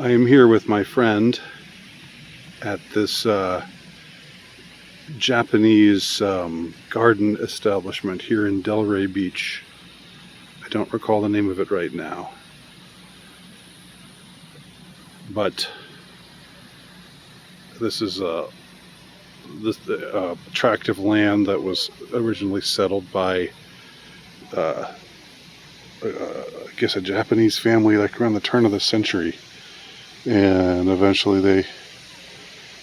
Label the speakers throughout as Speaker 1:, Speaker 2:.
Speaker 1: I am here with my friend at this Japanese garden establishment here in Delray Beach. I don't recall the name of it right now, but this is this tract of land that was originally settled by I guess a Japanese family like around the turn of the century, and eventually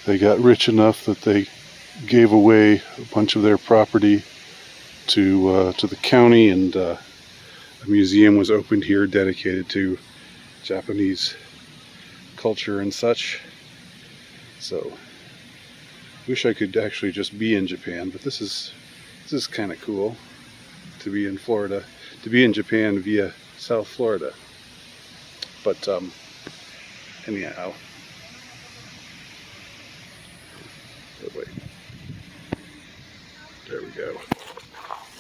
Speaker 1: they got rich enough that they gave away a bunch of their property to the county, and a museum was opened here dedicated to Japanese culture and such. So wish I could actually just be in Japan, but this is kind of cool to be in Florida, to be in Japan via South Florida. But anyhow, oh, wait. There we go.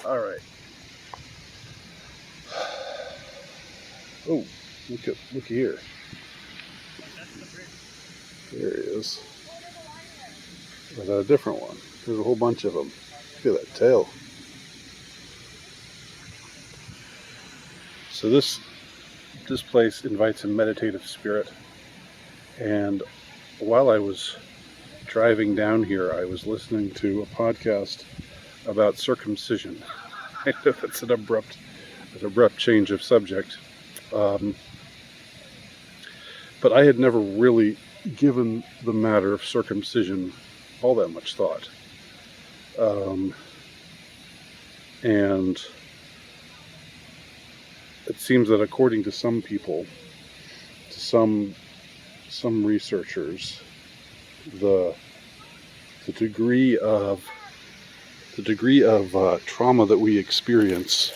Speaker 1: All right. Oh, look here. There he is. Or is that a different one? There's a whole bunch of them. Look at that tail. So this place invites a meditative spirit, and while I was driving down here, I was listening to a podcast about circumcision. I know that's an abrupt change of subject, but I had never really given the matter of circumcision all that much thought, and it seems that according to some people, to some researchers, the degree of trauma that we experience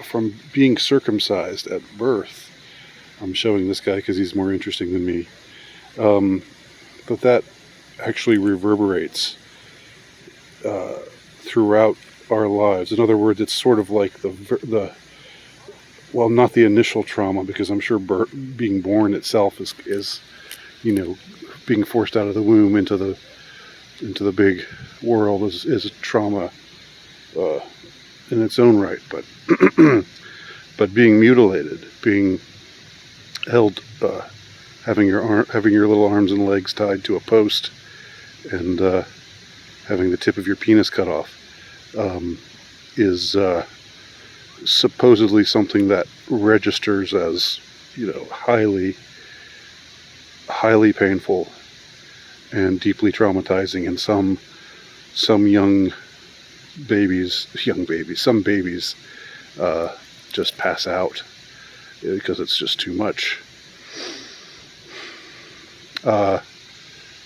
Speaker 1: from being circumcised at birth. I'm showing this guy because he's more interesting than me. But that actually reverberates throughout our lives. In other words, it's sort of like well, not the initial trauma, because I'm sure being born itself is being forced out of the womb into the big world is a trauma in its own right. But but being mutilated, being held, having your little arms and legs tied to a post, and having the tip of your penis cut off, is supposedly something that registers as highly painful and deeply traumatizing, and some babies just pass out because it's just too much.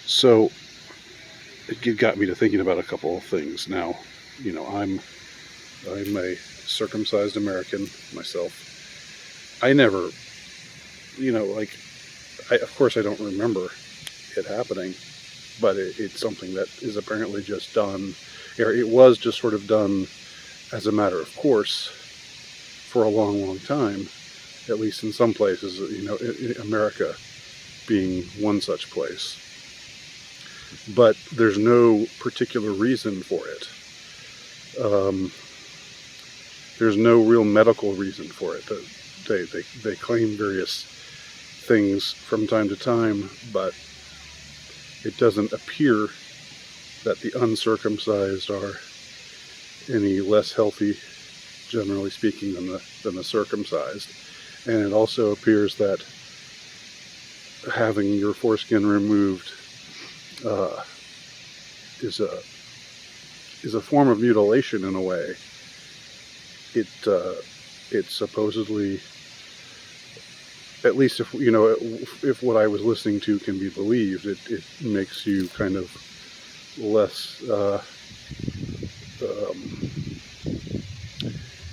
Speaker 1: So it got me to thinking about a couple of things. Now, I'm a circumcised American myself. I never, of course I don't remember it happening, but it's something that is apparently just done, or it was just sort of done as a matter of course for a long time, at least in some places, in America being one such place. But there's no particular reason for it. There's no real medical reason for it. They claim various things from time to time, but it doesn't appear that the uncircumcised are any less healthy, generally speaking, than the circumcised. And it also appears that having your foreskin removed is a form of mutilation in a way. It supposedly, at least if what I was listening to can be believed, it makes you kind of less.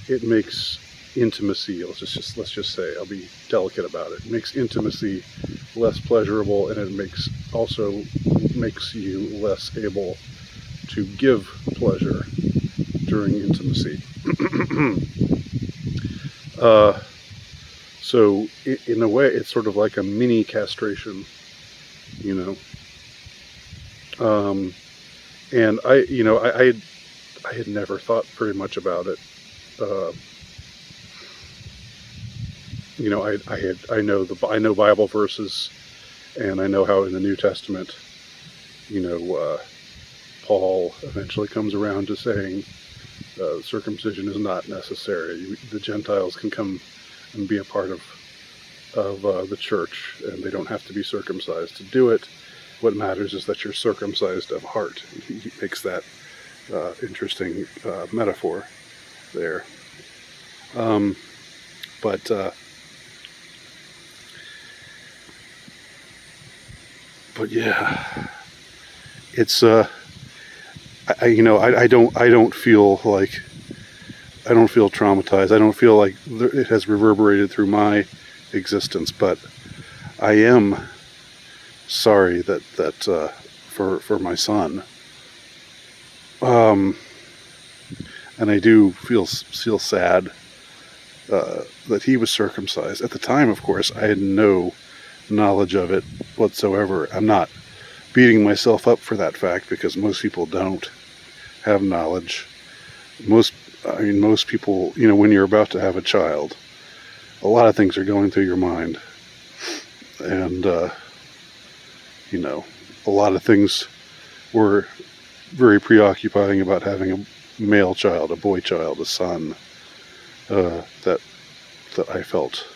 Speaker 1: It makes intimacy. Let's just say, I'll be delicate about it. It makes intimacy less pleasurable, and it also makes you less able to give pleasure during intimacy. So in a way, it's sort of like a mini castration, you know. And I had never thought very much about it. Uh, I know Bible verses, and I know how in the New Testament, Paul eventually comes around to saying circumcision is not necessary. The Gentiles can come and be a part of the church, and they don't have to be circumcised to do it. What matters is that you're circumcised of heart. He makes that interesting metaphor there. But yeah, it's I don't feel like, I don't feel traumatized. I don't feel like it has reverberated through my existence, but I am sorry that for my son. And I do feel sad that he was circumcised. At the time, of course, I had no knowledge of it whatsoever. I'm not beating myself up for that fact, because most people don't have knowledge. Most people, when you're about to have a child, a lot of things are going through your mind. And, a lot of things were very preoccupying about having a male child, a boy child, a son, that I felt,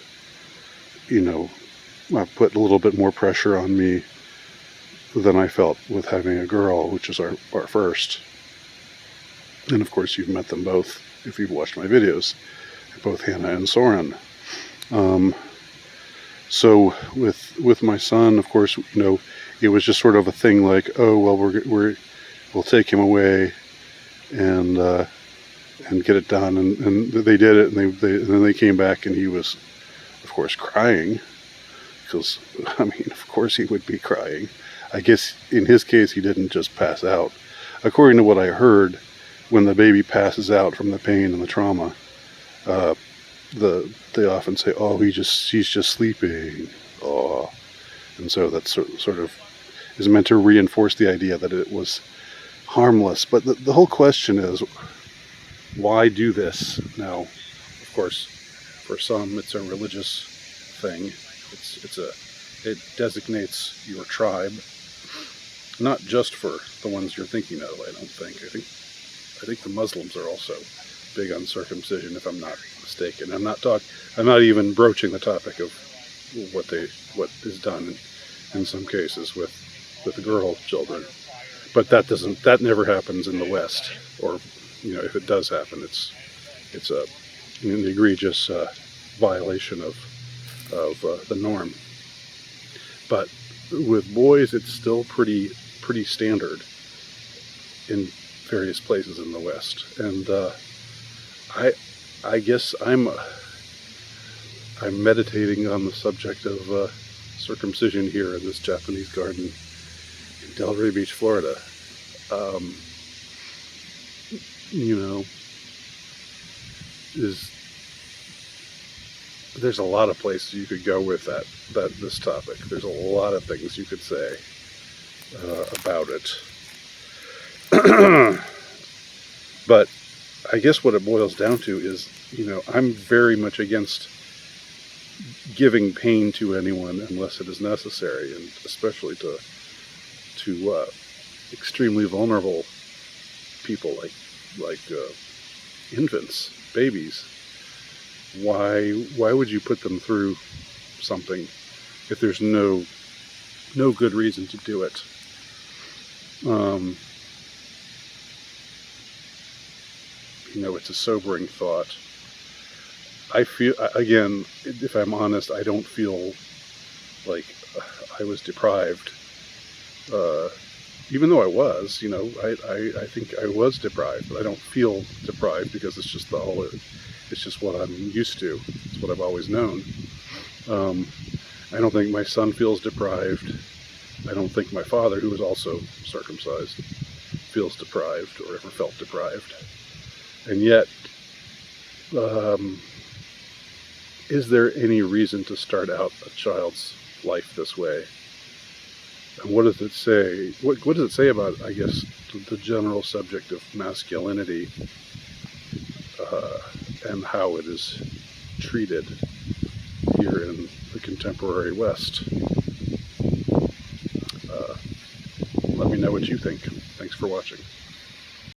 Speaker 1: put a little bit more pressure on me than I felt with having a girl, which is our first. And of course, you've met them both if you've watched my videos, both Hannah and Soren. So with my son, of course, it was just sort of a thing like, oh well, we'll take him away and get it done, and they did it, and then they came back, and he was, of course, crying, because of course he would be crying. I guess in his case he didn't just pass out. According to what I heard, when the baby passes out from the pain and the trauma, they often say, "Oh, he's just sleeping." Oh, and so that sort of is meant to reinforce the idea that it was harmless. But the whole question is, why do this? Now, of course, for some it's a religious thing. It designates your tribe, not just for the ones you're thinking of. I don't think. I think the Muslims are also big on circumcision, if I'm not mistaken. I'm not even broaching the topic of what is done in some cases with the girl children. But that never happens in the West, or if it does happen, it's an egregious violation of the norm. But with boys, it's still pretty standard in various places in the West, and I guess I'm meditating on the subject of circumcision here in this Japanese garden in Delray Beach, Florida. There's a lot of places you could go with this topic. There's a lot of things you could say about it. But I guess what it boils down to is, I'm very much against giving pain to anyone unless it is necessary, and especially to extremely vulnerable people like infants, babies. Why would you put them through something if there's no good reason to do it? It's a sobering thought. I feel, again, if I'm honest, I don't feel like I was deprived. Even though I was, I think I was deprived, but I don't feel deprived, because it's just it's just what I'm used to. It's what I've always known. I don't think my son feels deprived. I don't think my father, who was also circumcised, feels deprived or ever felt deprived. And yet, is there any reason to start out a child's life this way? And what does it say? What does it say about, I guess, the general subject of masculinity and how it is treated here in the contemporary West? Let me know what you think. Thanks for watching.